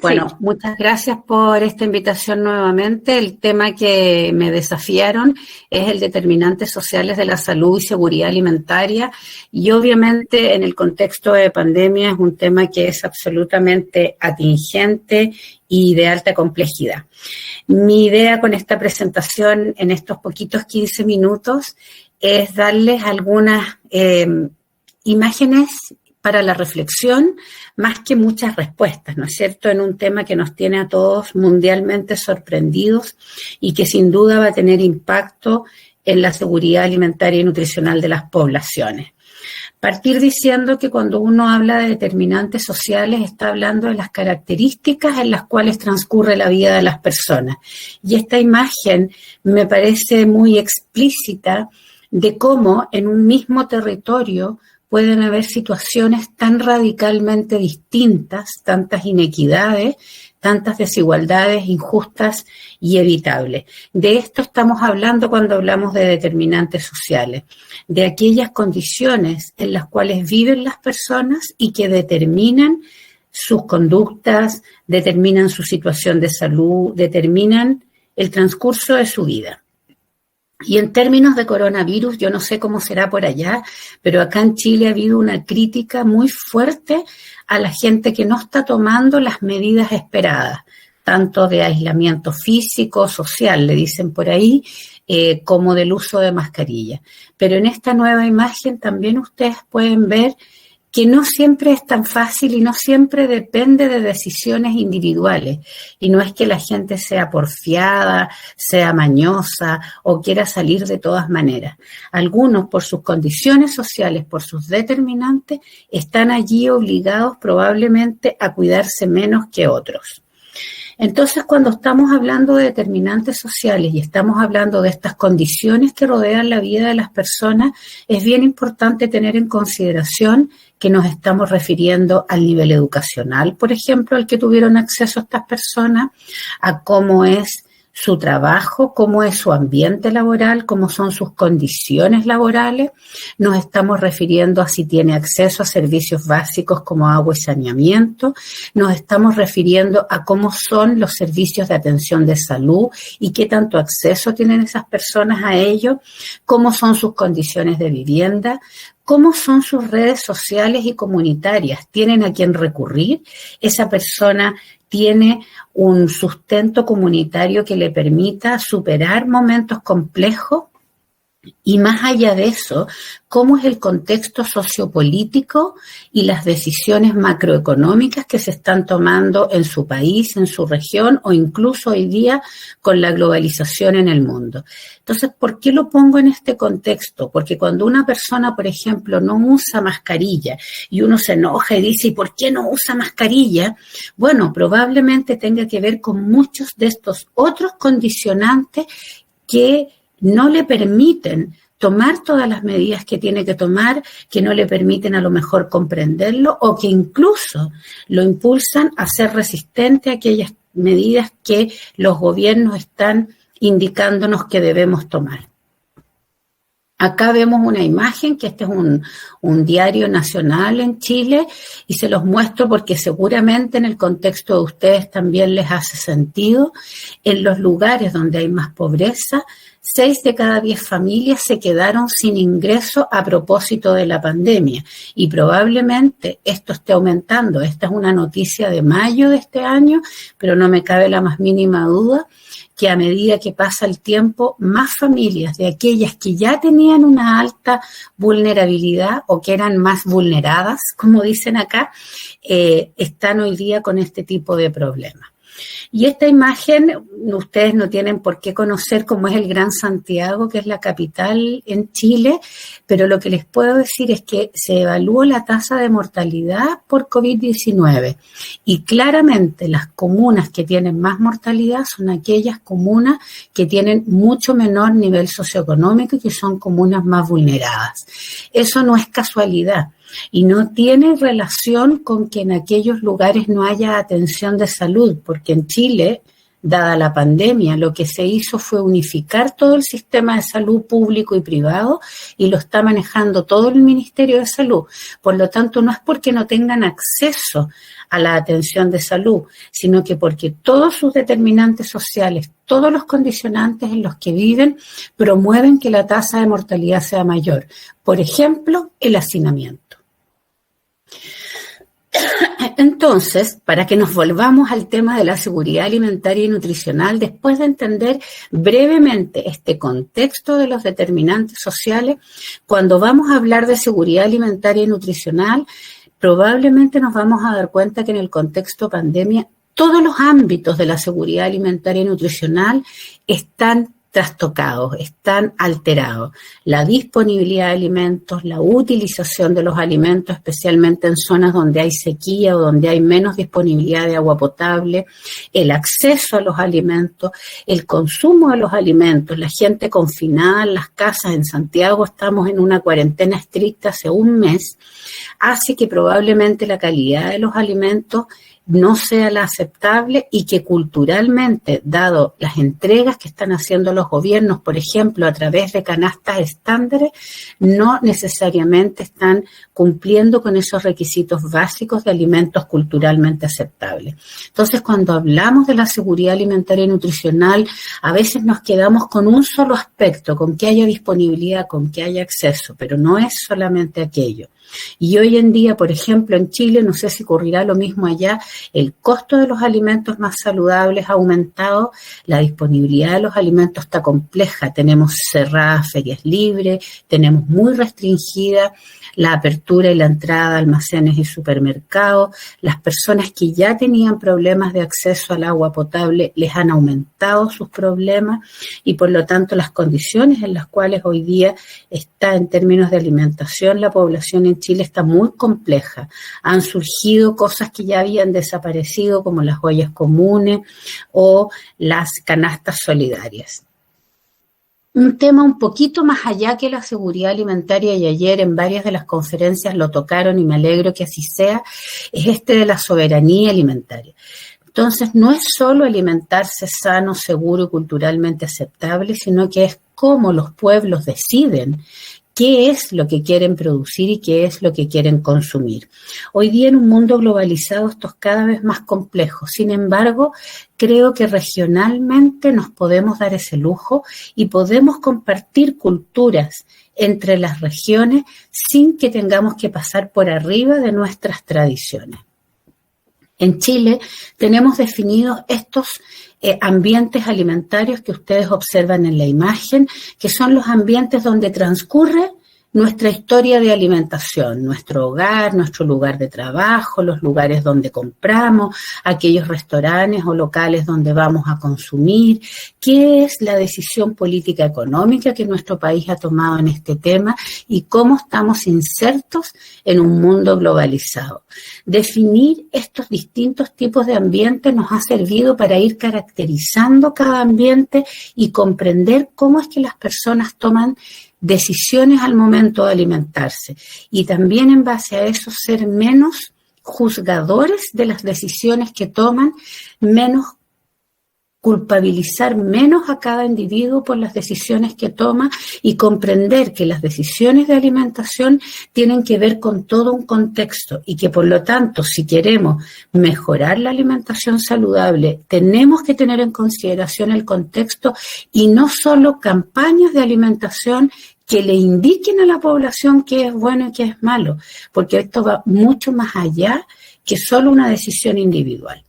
Sí, Bueno, muchas gracias por esta invitación nuevamente. El tema que me desafiaron es el determinantes sociales de la salud y seguridad alimentaria y obviamente en el contexto de pandemia es un tema que es absolutamente atingente y de alta complejidad. Mi idea con esta presentación en estos poquitos 15 minutos es darles algunas imágenes para la reflexión, más que muchas respuestas, ¿no es cierto?, en un tema que nos tiene a todos mundialmente sorprendidos y que sin duda va a tener impacto en la seguridad alimentaria y nutricional de las poblaciones. Partir diciendo que cuando uno habla de determinantes sociales está hablando de las características en las cuales transcurre la vida de las personas. Y esta imagen me parece muy explícita de cómo en un mismo territorio pueden haber situaciones tan radicalmente distintas, tantas inequidades, tantas desigualdades injustas y evitables. De esto estamos hablando cuando hablamos de determinantes sociales, de aquellas condiciones en las cuales viven las personas y que determinan sus conductas, determinan su situación de salud, determinan el transcurso de su vida. Y en términos de coronavirus, yo no sé cómo será por allá, pero acá en Chile ha habido una crítica muy fuerte a la gente que no está tomando las medidas esperadas, tanto de aislamiento físico, social, le dicen por ahí, como del uso de mascarilla. Pero en esta nueva imagen también ustedes pueden ver que no siempre es tan fácil y no siempre depende de decisiones individuales. Y no es que la gente sea porfiada, sea mañosa o quiera salir de todas maneras. Algunos, por sus condiciones sociales, por sus determinantes, están allí obligados probablemente a cuidarse menos que otros. Entonces, cuando estamos hablando de determinantes sociales y estamos hablando de estas condiciones que rodean la vida de las personas, es bien importante tener en consideración que nos estamos refiriendo al nivel educacional, por ejemplo, al que tuvieron acceso estas personas, a cómo es su trabajo, cómo es su ambiente laboral, cómo son sus condiciones laborales. Nos estamos refiriendo a si tiene acceso a servicios básicos como agua y saneamiento. Nos estamos refiriendo a cómo son los servicios de atención de salud y qué tanto acceso tienen esas personas a ello, cómo son sus condiciones de vivienda, cómo son sus redes sociales y comunitarias. ¿Tienen a quién recurrir? ¿Esa persona tiene un sustento comunitario que le permita superar momentos complejos? Y más allá de eso, ¿cómo es el contexto sociopolítico y las decisiones macroeconómicas que se están tomando en su país, en su región o incluso hoy día con la globalización en el mundo? Entonces, ¿por qué lo pongo en este contexto? Porque cuando una persona, por ejemplo, no usa mascarilla y uno se enoja y dice, ¿y por qué no usa mascarilla? Bueno, probablemente tenga que ver con muchos de estos otros condicionantes que no le permiten tomar todas las medidas que tiene que tomar, que no le permiten a lo mejor comprenderlo o que incluso lo impulsan a ser resistente a aquellas medidas que los gobiernos están indicándonos que debemos tomar. Acá vemos una imagen, que este es un diario nacional en Chile, y se los muestro porque seguramente en el contexto de ustedes también les hace sentido. En los lugares donde hay más pobreza, 6 de cada 10 familias se quedaron sin ingreso a propósito de la pandemia y probablemente esto esté aumentando. Esta es una noticia de mayo de este año, pero no me cabe la más mínima duda que a medida que pasa el tiempo, más familias de aquellas que ya tenían una alta vulnerabilidad o que eran más vulneradas, como dicen acá, están hoy día con este tipo de problemas. Y esta imagen, ustedes no tienen por qué conocer cómo es el Gran Santiago, que es la capital en Chile, pero lo que les puedo decir es que se evaluó la tasa de mortalidad por COVID-19 y claramente las comunas que tienen más mortalidad son aquellas comunas que tienen mucho menor nivel socioeconómico y que son comunas más vulneradas. Eso no es casualidad. Y no tiene relación con que en aquellos lugares no haya atención de salud, porque en Chile dada la pandemia, lo que se hizo fue unificar todo el sistema de salud público y privado y lo está manejando todo el Ministerio de Salud. Por lo tanto, no es porque no tengan acceso a la atención de salud, sino que porque todos sus determinantes sociales, todos los condicionantes en los que viven, promueven que la tasa de mortalidad sea mayor. Por ejemplo, el hacinamiento. Entonces, para que nos volvamos al tema de la seguridad alimentaria y nutricional, después de entender brevemente este contexto de los determinantes sociales, cuando vamos a hablar de seguridad alimentaria y nutricional, probablemente nos vamos a dar cuenta que en el contexto pandemia todos los ámbitos de la seguridad alimentaria y nutricional están trastocados, están alterados. La disponibilidad de alimentos, la utilización de los alimentos, especialmente en zonas donde hay sequía o donde hay menos disponibilidad de agua potable, el acceso a los alimentos, el consumo de los alimentos, la gente confinada en las casas. En Santiago estamos en una cuarentena estricta hace un mes, hace que probablemente la calidad de los alimentos no sea la aceptable y que culturalmente, dado las entregas que están haciendo los gobiernos, por ejemplo, a través de canastas estándares, no necesariamente están cumpliendo con esos requisitos básicos de alimentos culturalmente aceptables. Entonces, cuando hablamos de la seguridad alimentaria y nutricional, a veces nos quedamos con un solo aspecto, con que haya disponibilidad, con que haya acceso, pero no es solamente aquello. Y hoy en día, por ejemplo, en Chile, no sé si ocurrirá lo mismo allá, el costo de los alimentos más saludables ha aumentado, la disponibilidad de los alimentos está compleja, tenemos cerradas ferias libres, tenemos muy restringida la apertura y la entrada a almacenes y supermercados, las personas que ya tenían problemas de acceso al agua potable les han aumentado sus problemas y por lo tanto las condiciones en las cuales hoy día está en términos de alimentación la población en Chile está muy compleja. Han surgido cosas que ya habían desaparecido como las ollas comunes o las canastas solidarias. Un tema un poquito más allá que la seguridad alimentaria, y ayer en varias de las conferencias lo tocaron y me alegro que así sea, es este de la soberanía alimentaria. Entonces, no es solo alimentarse sano, seguro y culturalmente aceptable, sino que es cómo los pueblos deciden qué es lo que quieren producir y qué es lo que quieren consumir. Hoy día en un mundo globalizado esto es cada vez más complejo. Sin embargo, creo que regionalmente nos podemos dar ese lujo y podemos compartir culturas entre las regiones sin que tengamos que pasar por arriba de nuestras tradiciones. En Chile tenemos definidos estos ambientes alimentarios que ustedes observan en la imagen, que son los ambientes donde transcurre nuestra historia de alimentación, nuestro hogar, nuestro lugar de trabajo, los lugares donde compramos, aquellos restaurantes o locales donde vamos a consumir, qué es la decisión política económica que nuestro país ha tomado en este tema y cómo estamos insertos en un mundo globalizado. Definir estos distintos tipos de ambientes nos ha servido para ir caracterizando cada ambiente y comprender cómo es que las personas toman decisiones al momento de alimentarse y también en base a eso ser menos juzgadores de las decisiones que toman, menos culpabilizar menos a cada individuo por las decisiones que toma y comprender que las decisiones de alimentación tienen que ver con todo un contexto y que por lo tanto si queremos mejorar la alimentación saludable tenemos que tener en consideración el contexto y no solo campañas de alimentación que le indiquen a la población qué es bueno y qué es malo, porque esto va mucho más allá que solo una decisión individual.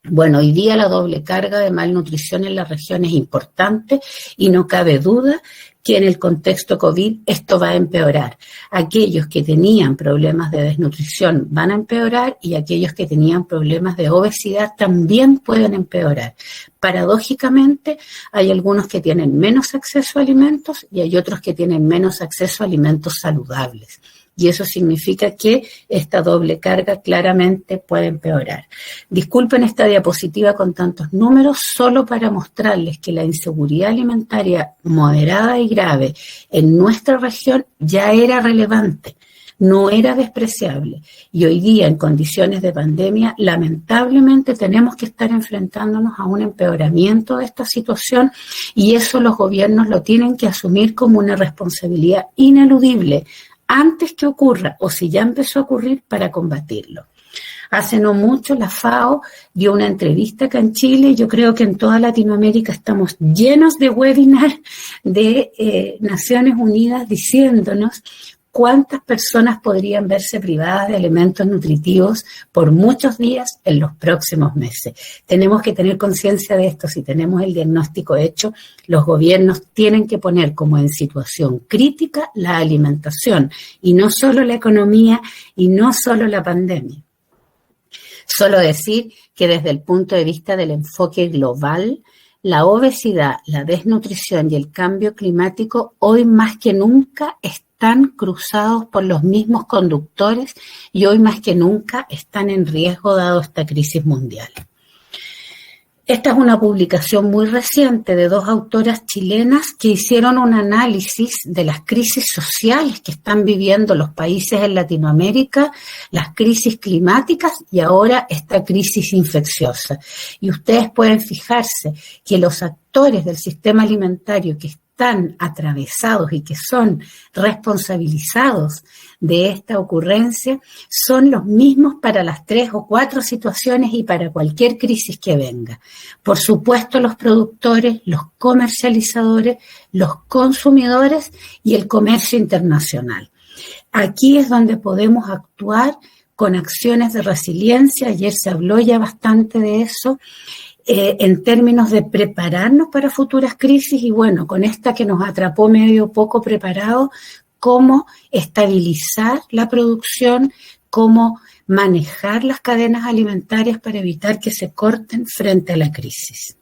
Bueno, hoy día la doble carga de malnutrición en la región es importante y no cabe duda que en el contexto COVID esto va a empeorar. Aquellos que tenían problemas de desnutrición van a empeorar y aquellos que tenían problemas de obesidad también pueden empeorar. Paradójicamente, hay algunos que tienen menos acceso a alimentos y hay otros que tienen menos acceso a alimentos saludables. Y eso significa que esta doble carga claramente puede empeorar. Disculpen esta diapositiva con tantos números, solo para mostrarles que la inseguridad alimentaria moderada y grave en nuestra región ya era relevante no era despreciable. Y hoy día, en condiciones de pandemia, lamentablemente tenemos que estar enfrentándonos a un empeoramiento de esta situación, y eso los gobiernos lo tienen que asumir como una responsabilidad ineludible antes que ocurra, o si ya empezó a ocurrir, para combatirlo. Hace no mucho la FAO dio una entrevista acá en Chile, y yo creo que en toda Latinoamérica estamos llenos de webinars de Naciones Unidas diciéndonos cuántas personas podrían verse privadas de elementos nutritivos por muchos días en los próximos meses. Tenemos que tener conciencia de esto. Si tenemos el diagnóstico hecho, los gobiernos tienen que poner como en situación crítica la alimentación, y no solo la economía y no solo la pandemia. Solo decir que desde el punto de vista del enfoque global, la obesidad, la desnutrición y el cambio climático hoy más que nunca están cruzados por los mismos conductores, y hoy más que nunca están en riesgo dado esta crisis mundial. Esta es una publicación muy reciente de 2 autoras chilenas que hicieron un análisis de las crisis sociales que están viviendo los países en Latinoamérica, las crisis climáticas y ahora esta crisis infecciosa. Y ustedes pueden fijarse que los actores del sistema alimentario que están atravesados y que son responsabilizados de esta ocurrencia son los mismos para las 3 o 4 situaciones y para cualquier crisis que venga. Por supuesto, los productores, los comercializadores, los consumidores y el comercio internacional. Aquí es donde podemos actuar con acciones de resiliencia. Ayer se habló ya bastante de eso. En términos de prepararnos para futuras crisis, y bueno, con esta que nos atrapó medio poco preparado, cómo estabilizar la producción, cómo manejar las cadenas alimentarias para evitar que se corten frente a la crisis.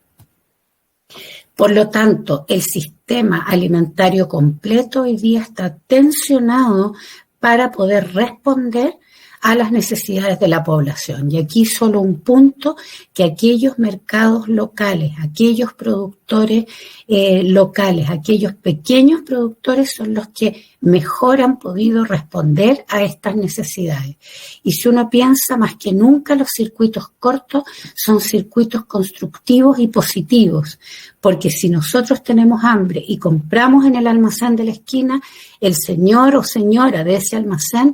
Por lo tanto, el sistema alimentario completo hoy día está tensionado para poder responder a las necesidades de la población. Y aquí solo un punto, que aquellos mercados locales, aquellos productores locales, aquellos pequeños productores son los que mejor han podido responder a estas necesidades. Y si uno piensa, más que nunca los circuitos cortos son circuitos constructivos y positivos, porque si nosotros tenemos hambre y compramos en el almacén de la esquina, el señor o señora de ese almacén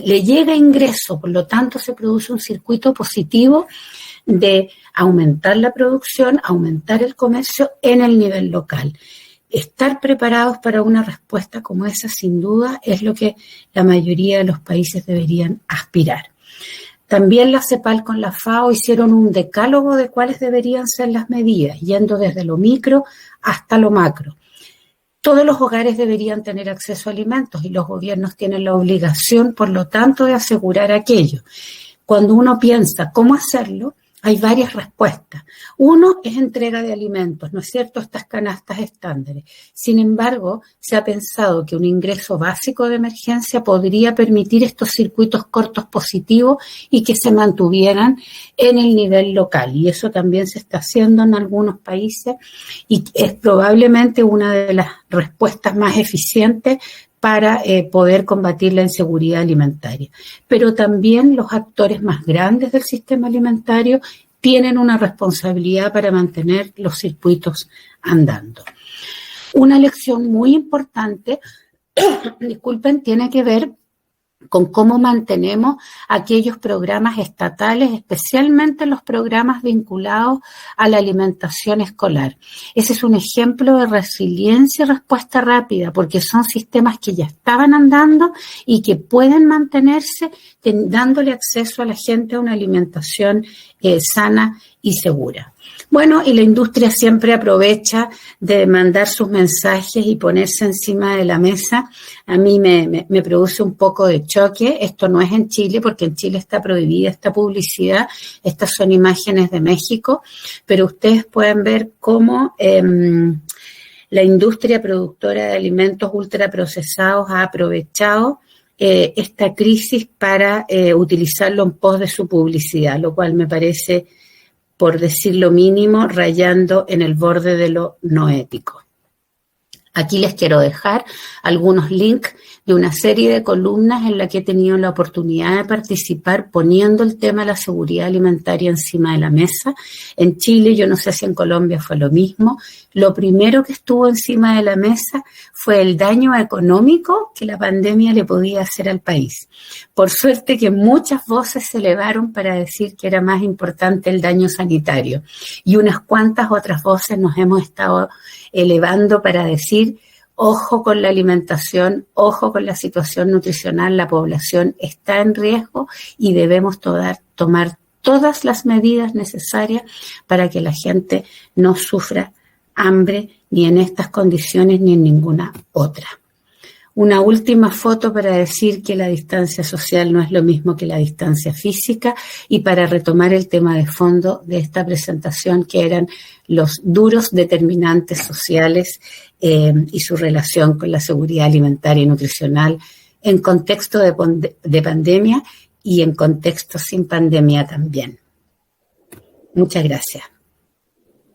le llega ingreso, por lo tanto se produce un circuito positivo de aumentar la producción, aumentar el comercio en el nivel local. Estar preparados para una respuesta como esa, sin duda, es lo que la mayoría de los países deberían aspirar. También la CEPAL con la FAO hicieron un decálogo de cuáles deberían ser las medidas, yendo desde lo micro hasta lo macro. Todos los hogares deberían tener acceso a alimentos y los gobiernos tienen la obligación, por lo tanto, de asegurar aquello. Cuando uno piensa cómo hacerlo, hay varias respuestas. Uno es entrega de alimentos, ¿no es cierto?, estas canastas estándares. Sin embargo, se ha pensado que un ingreso básico de emergencia podría permitir estos circuitos cortos positivos y que se mantuvieran en el nivel local. Y eso también se está haciendo en algunos países y es probablemente una de las respuestas más eficientes para poder combatir la inseguridad alimentaria. Pero también los actores más grandes del sistema alimentario tienen una responsabilidad para mantener los circuitos andando. Una lección muy importante, disculpen, tiene que ver con cómo mantenemos aquellos programas estatales, especialmente los programas vinculados a la alimentación escolar. Ese es un ejemplo de resiliencia y respuesta rápida, porque son sistemas que ya estaban andando y que pueden mantenerse dándole acceso a la gente a una alimentación sana y segura. Bueno, y la industria siempre aprovecha de mandar sus mensajes y ponerse encima de la mesa. A mí me produce un poco de choque. Esto no es en Chile, porque en Chile está prohibida esta publicidad. Estas son imágenes de México, pero ustedes pueden ver cómo la industria productora de alimentos ultraprocesados ha aprovechado esta crisis para utilizarlo en pos de su publicidad, lo cual me parece, por decir lo mínimo, rayando en el borde de lo no ético. Aquí les quiero dejar algunos links de una serie de columnas en la que he tenido la oportunidad de participar poniendo el tema de la seguridad alimentaria encima de la mesa. En Chile, yo no sé si en Colombia fue lo mismo, lo primero que estuvo encima de la mesa fue el daño económico que la pandemia le podía hacer al país. Por suerte que muchas voces se elevaron para decir que era más importante el daño sanitario y unas cuantas otras voces nos hemos estado elevando para decir, ojo con la alimentación, ojo con la situación nutricional, la población está en riesgo y debemos tomar todas las medidas necesarias para que la gente no sufra hambre ni en estas condiciones ni en ninguna otra. Una última foto para decir que la distancia social no es lo mismo que la distancia física y para retomar el tema de fondo de esta presentación que eran los duros determinantes sociales y su relación con la seguridad alimentaria y nutricional en contexto de pandemia y en contexto sin pandemia también. Muchas gracias.